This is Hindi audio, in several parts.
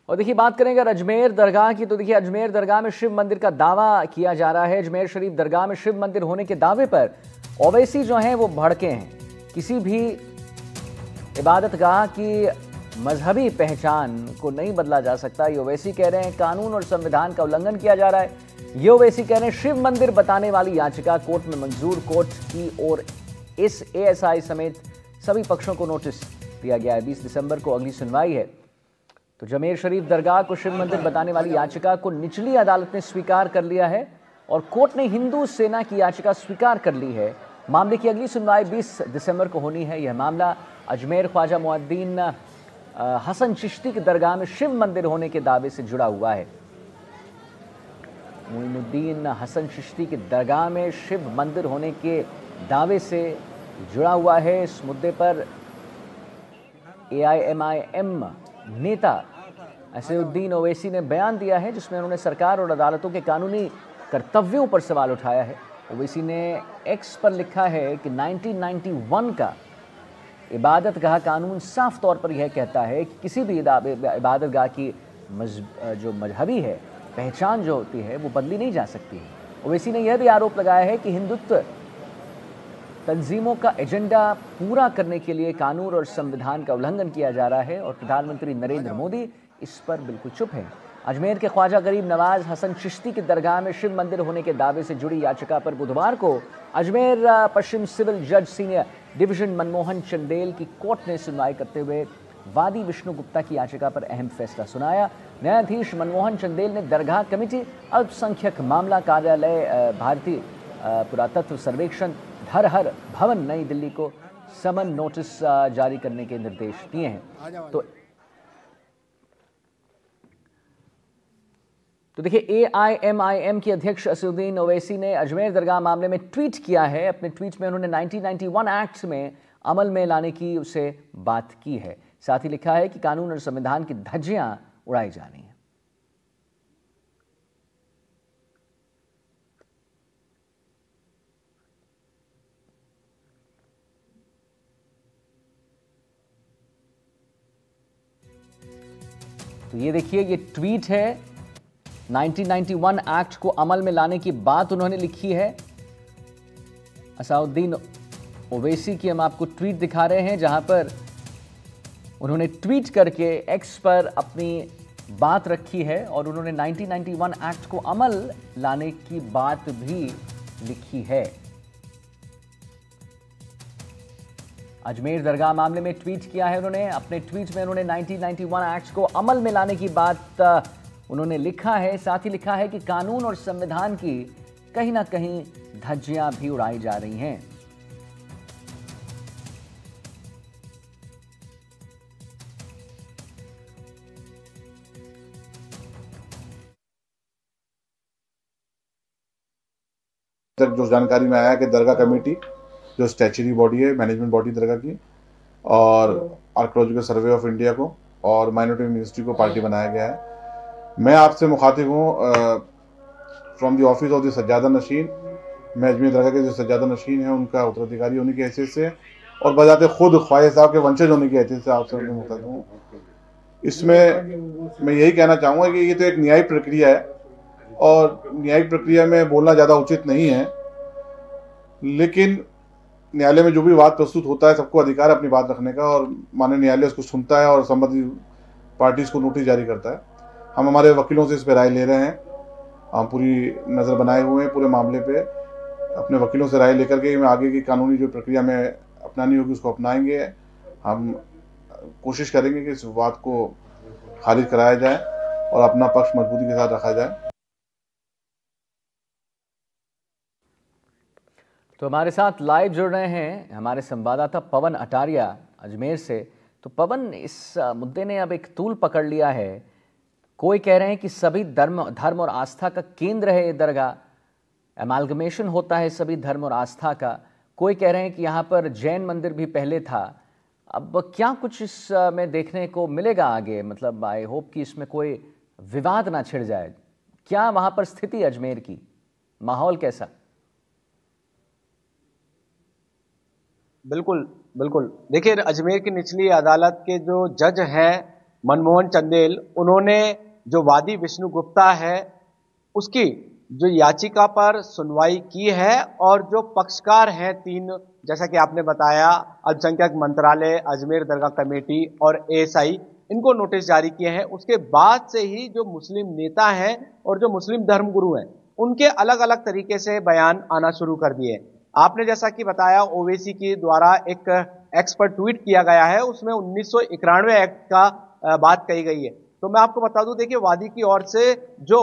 और देखिए बात करेंगे अगर अजमेर दरगाह की, तो देखिए अजमेर दरगाह में शिव मंदिर का दावा किया जा रहा है। अजमेर शरीफ दरगाह में शिव मंदिर होने के दावे पर ओवैसी जो हैं वो भड़के हैं। किसी भी इबादतगाह की मजहबी पहचान को नहीं बदला जा सकता, ये ओवैसी कह रहे हैं। कानून और संविधान का उल्लंघन किया जा रहा है, ये ओवैसी कह रहे हैं। शिव मंदिर बताने वाली याचिका कोर्ट में मंजूर। कोर्ट की ओर इस एएसआई समेत सभी पक्षों को नोटिस दिया गया है। 20 दिसंबर को अगली सुनवाई है। तो अजमेर शरीफ दरगाह को शिव मंदिर बताने वाली याचिका को निचली अदालत ने स्वीकार कर लिया है और कोर्ट ने हिंदू सेना की याचिका स्वीकार कर ली है। मामले की अगली सुनवाई 20 दिसंबर को होनी है। यह मामला अजमेर ख्वाजा मुअद्दीन हसन चिश्ती की दरगाह में शिव मंदिर होने के दावे से जुड़ा हुआ है। मोइनुद्दीन हसन चिश्ती की दरगाह में शिव मंदिर होने के दावे से जुड़ा हुआ है। इस मुद्दे पर AIMIM नेता असदुद्दीन ओवैसी ने बयान दिया है, जिसमें उन्होंने सरकार और अदालतों के कानूनी कर्तव्यों पर सवाल उठाया है। ओवैसी ने एक्स पर लिखा है कि 1991 का इबादतगाह कानून साफ तौर पर यह कहता है कि किसी भी इबादतगाह की जो मजहबी है पहचान जो होती है वो बदली नहीं जा सकती है। ओवैसी ने यह भी आरोप लगाया है कि हिंदुत्व तंजीमों का एजेंडा पूरा करने के लिए कानून और संविधान का उल्लंघन किया जा रहा है और प्रधानमंत्री नरेंद्र मोदी इस पर बिल्कुल चुप हैं। अजमेर के ख्वाजा गरीब नवाज हसन चिश्ती की दरगाह में शिव मंदिर होने के दावे से जुड़ी याचिका पर बुधवार को अजमेर पश्चिम सिविल जज सीनियर डिवीजन मनमोहन चंदेल की कोर्ट ने सुनवाई करते हुए वादी विष्णु गुप्ता की याचिका पर अहम फैसला सुनाया। न्यायाधीश मनमोहन चंदेल ने दरगाह कमेटी, अल्पसंख्यक मामला कार्यालय, भारतीय पुरातत्व सर्वेक्षण, धरहर भवन नई दिल्ली को समन नोटिस जारी करने के निर्देश दिए हैं। तो देखिए AIMIM के अध्यक्ष असदुद्दीन ओवैसी ने अजमेर दरगाह मामले में ट्वीट किया है। अपने ट्वीट में उन्होंने 1991 एक्ट में अमल में लाने की उससे बात की है। साथ ही लिखा है कि कानून और संविधान की धज्जियां उड़ाई जा रही हैं। तो ये देखिए, ये ट्वीट है। 1991 एक्ट को अमल में लाने की बात उन्होंने लिखी है। असदुद्दीन ओवैसी की हम आपको ट्वीट दिखा रहे हैं, जहां पर उन्होंने ट्वीट करके एक्स पर अपनी बात रखी है और उन्होंने 1991 एक्ट को अमल लाने की बात भी लिखी है। अजमेर दरगाह मामले में ट्वीट किया है उन्होंने। अपने ट्वीट में उन्होंने 1991 एक्ट को अमल में लाने की बात उन्होंने लिखा है। साथ ही लिखा है कि कानून और संविधान की कहीं ना कहीं धज्जियां भी उड़ाई जा रही हैं। तक जो जानकारी में आया कि दरगाह कमेटी जो स्टैच्यूटरी बॉडी है, मैनेजमेंट बॉडी दरगाह की, और आर्कियोलॉजिकल सर्वे ऑफ इंडिया को और माइनॉरिटी मिनिस्ट्री को पार्टी बनाया गया है। मैं आपसे मुखातिब हूँ from the office of the Sajjada Nashin. मैं अजमेर दरगाह के जो सज्जादा नशीन है उनका उत्तराधिकारी होने की हैसियत से और बजाते खुद ख्वाजा साहब के वंशज होने की हैसियत से आपसे मुखातिब हूँ। इसमें मैं यही कहना चाहूँगा कि ये तो एक न्यायिक प्रक्रिया है और न्यायिक प्रक्रिया में बोलना ज़्यादा उचित नहीं है, लेकिन न्यायालय में जो भी बात प्रस्तुत होता है सबको अधिकार है अपनी बात रखने का और माननीय न्यायालय उसको सुनता है और संबंधित पार्टीज को नोटिस जारी करता है। हम हमारे वकीलों से इस पर राय ले रहे हैं। हम पूरी नज़र बनाए हुए हैं पूरे मामले पे। अपने वकीलों से राय लेकर के आगे की कानूनी जो प्रक्रिया में अपनानी होगी उसको अपनाएंगे। हम कोशिश करेंगे कि इस बात को खारिज कराया जाए और अपना पक्ष मजबूती के साथ रखा जाए। तो हमारे साथ लाइव जुड़ रहे हैं हमारे संवाददाता पवन अटारिया अजमेर से। तो पवन, इस मुद्दे ने अब एक तूल पकड़ लिया है। कोई कह रहे हैं कि सभी धर्म और आस्था का केंद्र है ये दरगाह, एमालगमेशन होता है सभी धर्म और आस्था का। कोई कह रहे हैं कि यहाँ पर जैन मंदिर भी पहले था। अब क्या कुछ इसमें देखने को मिलेगा आगे? मतलब आई होप कि इसमें कोई विवाद ना छिड़ जाए। क्या वहाँ पर स्थिति अजमेर की, माहौल कैसा? बिल्कुल बिल्कुल, देखिए अजमेर की निचली अदालत के जो जज हैं मनमोहन चंदेल, उन्होंने जो वादी विष्णु गुप्ता है उसकी जो याचिका पर सुनवाई की है और जो पक्षकार हैं तीन, जैसा कि आपने बताया, अल्पसंख्यक मंत्रालय, अजमेर दरगाह कमेटी और एएसआई, इनको नोटिस जारी किए हैं। उसके बाद से ही जो मुस्लिम नेता हैं और जो मुस्लिम धर्मगुरु हैं उनके अलग अलग तरीके से बयान आना शुरू कर दिए। आपने जैसा कि बताया, ओवैसी के द्वारा एक एक्स पर ट्वीट किया गया है, उसमें 1991 एक्ट का बात कही गई है। तो मैं आपको बता दूं, देखिए, वादी की ओर से जो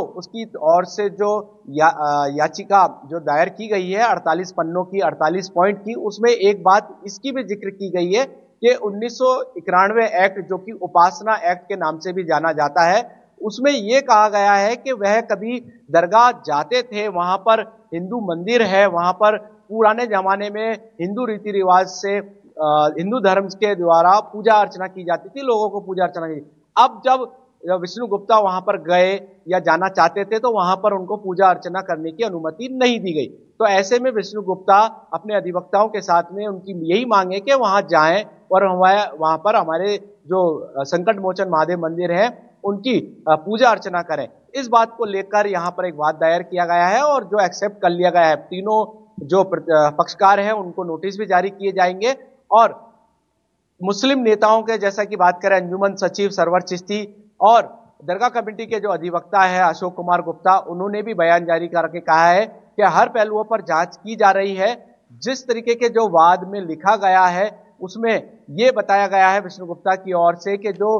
याचिका जो दायर की गई है 48 पन्नों की, 48 पॉइंट की, उसमें एक बात इसकी भी जिक्र की गई है कि 1991 एक्ट, जो कि उपासना एक्ट के नाम से भी जाना जाता है, उसमें यह कहा गया है कि वह कभी दरगाह जाते थे, वहां पर हिंदू मंदिर है, वहां पर पुराने जमाने में हिंदू रीति रिवाज से हिंदू धर्म के द्वारा पूजा अर्चना की जाती थी, लोगों को पूजा अर्चना की। अब जब विष्णु गुप्ता वहां पर गए या जाना चाहते थे तो वहां पर उनको पूजा अर्चना करने की अनुमति नहीं दी गई। तो ऐसे में विष्णु गुप्ता अपने अधिवक्ताओं के साथ में उनकी यही मांग है कि वहां जाएं और वहां पर हमारे जो संकट मोचन महादेव मंदिर है उनकी पूजा अर्चना करें। इस बात को लेकर यहां पर एक वाद दायर किया गया है और जो एक्सेप्ट कर लिया गया है। तीनों जो पक्षकार हैं उनको नोटिस भी जारी किए जाएंगे और मुस्लिम नेताओं के, जैसा कि बात करें, अंजुमन सचिव सरवर चिश्ती और दरगाह कमेटी के जो अधिवक्ता है अशोक कुमार गुप्ता, उन्होंने भी बयान जारी करके कहा है कि हर पहलुओं पर जांच की जा रही है। जिस तरीके के जो वाद में लिखा गया है उसमें यह बताया गया है विष्णु गुप्ता की ओर से कि जो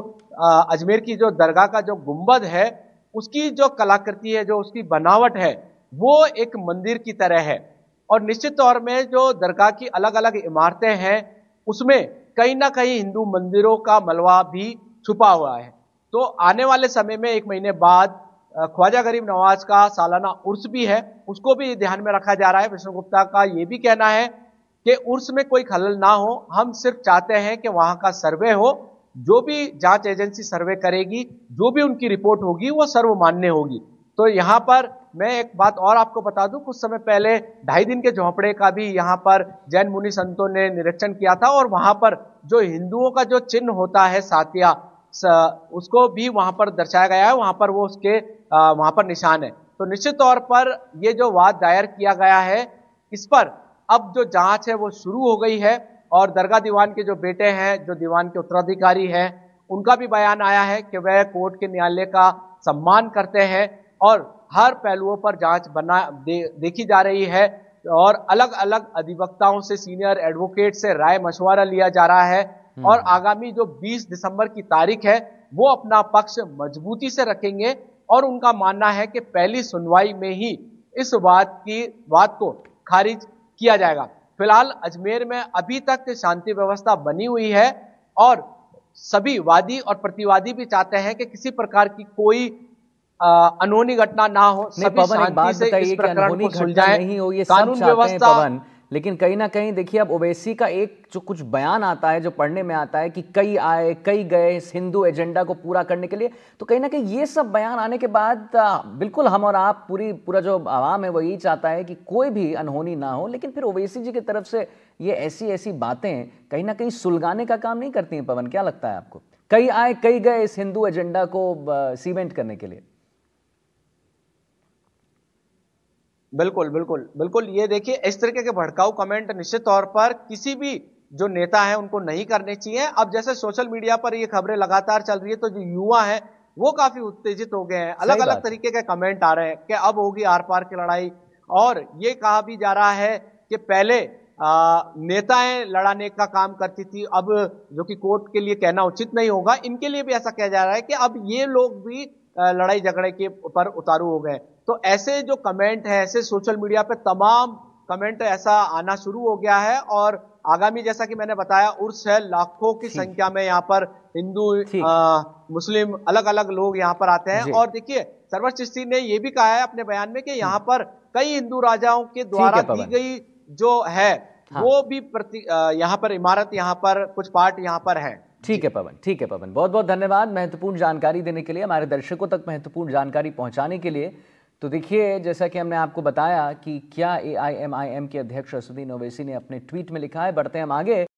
अजमेर की जो दरगाह का जो गुंबद है उसकी जो कलाकृति है, जो उसकी बनावट है, वो एक मंदिर की तरह है और निश्चित तौर में जो दरगाह की अलग अलग इमारतें हैं उसमें कहीं ना कहीं हिंदू मंदिरों का मलबा भी छुपा हुआ है। तो आने वाले समय में 1 महीने बाद ख्वाजा गरीब नवाज का सालाना उर्स भी है, उसको भी ध्यान में रखा जा रहा है। विष्णु गुप्ता का यह भी कहना है कि उर्स में कोई खलल ना हो, हम सिर्फ चाहते हैं कि वहां का सर्वे हो, जो भी जांच एजेंसी सर्वे करेगी, जो भी उनकी रिपोर्ट होगी वो सर्वमान्य होगी। तो यहां पर मैं एक बात और आपको बता दूं, कुछ समय पहले 2.5 दिन के झोंपड़े का भी यहां पर जैन मुनि संतों ने निरीक्षण किया था और वहां पर जो हिंदुओं का जो चिन्ह होता है सातिया, उसको भी वहां पर दर्शाया गया है, वहां पर वो उसके वहां पर निशान है। तो निश्चित तौर पर ये जो वाद दायर किया गया है इस पर अब जो जांच है वो शुरू हो गई है और दरगाह दीवान के जो बेटे हैं, जो दीवान के उत्तराधिकारी हैं, उनका भी बयान आया है कि वह कोर्ट के न्यायालय का सम्मान करते हैं और हर पहलुओं पर जांच देखी जा रही है और अलग अलग अधिवक्ताओं से, सीनियर एडवोकेट से राय मशवरा लिया जा रहा है और आगामी जो 20 दिसंबर की तारीख है वो अपना पक्ष मजबूती से रखेंगे और उनका मानना है कि पहली सुनवाई में ही इस बात को खारिज किया जाएगा। फिलहाल अजमेर में अभी तक शांति व्यवस्था बनी हुई है और सभी वादी और प्रतिवादी भी चाहते हैं कि किसी प्रकार की कोई अनहोनी घटना ना हो, सभी शांति से इस प्रकरण को सुलझाएं। नहीं हो, ये कानून व्यवस्था पवन, लेकिन कहीं ना कहीं देखिए अब ओवैसी का एक जो कुछ बयान आता है, जो पढ़ने में आता है कि कई आए कई गए इस हिंदू एजेंडा को पूरा करने के लिए, तो कहीं ना कहीं ये सब बयान आने के बाद बिल्कुल हम और आप पूरा जो आवाम है वो यही चाहता है कि कोई भी अनहोनी ना हो, लेकिन फिर ओवैसी जी की तरफ से ये ऐसी बातें कहीं ना कहीं सुलगाने का काम नहीं करती हैं। पवन, क्या लगता है आपको? कई आए कई गए इस हिंदू एजेंडा को सीमेंट करने के लिए। बिल्कुल बिल्कुल बिल्कुल, ये देखिए, इस तरीके के भड़काऊ कमेंट निश्चित तौर पर किसी भी जो नेता है उनको नहीं करने चाहिए। अब जैसे सोशल मीडिया पर ये खबरें लगातार चल रही है तो जो युवा है वो काफी उत्तेजित हो गए हैं, अलग अलग तरीके के कमेंट आ रहे हैं कि अब होगी आर पार की लड़ाई और ये कहा भी जा रहा है कि पहले नेताएं लड़ाने का काम करती थी, अब जो कि कोर्ट के लिए कहना उचित नहीं होगा, इनके लिए भी ऐसा कहा जा रहा है कि अब ये लोग भी लड़ाई झगड़े के ऊपर उतारू हो गए। तो ऐसे जो कमेंट है, ऐसे सोशल मीडिया पे तमाम कमेंट ऐसा आना शुरू हो गया है और आगामी, जैसा कि मैंने बताया, उर्स है, लाखों की संख्या में यहाँ पर हिंदू मुस्लिम अलग अलग लोग यहाँ पर आते हैं। और देखिए, सरवर चिश्ती ने यह भी कहा है अपने बयान में कि यहाँ पर कई हिंदू राजाओं के द्वारा दी गई जो है वो भी यहाँ पर इमारत, यहाँ पर कुछ पार्ट यहाँ पर है। ठीक है पवन, ठीक है पवन, बहुत बहुत धन्यवाद महत्वपूर्ण जानकारी देने के लिए, हमारे दर्शकों तक महत्वपूर्ण जानकारी पहुंचाने के लिए। तो देखिए, जैसा कि हमने आपको बताया कि क्या AIMIM के अध्यक्ष असदुद्दीन ओवैसी ने अपने ट्वीट में लिखा है। बढ़ते हैं हम आगे।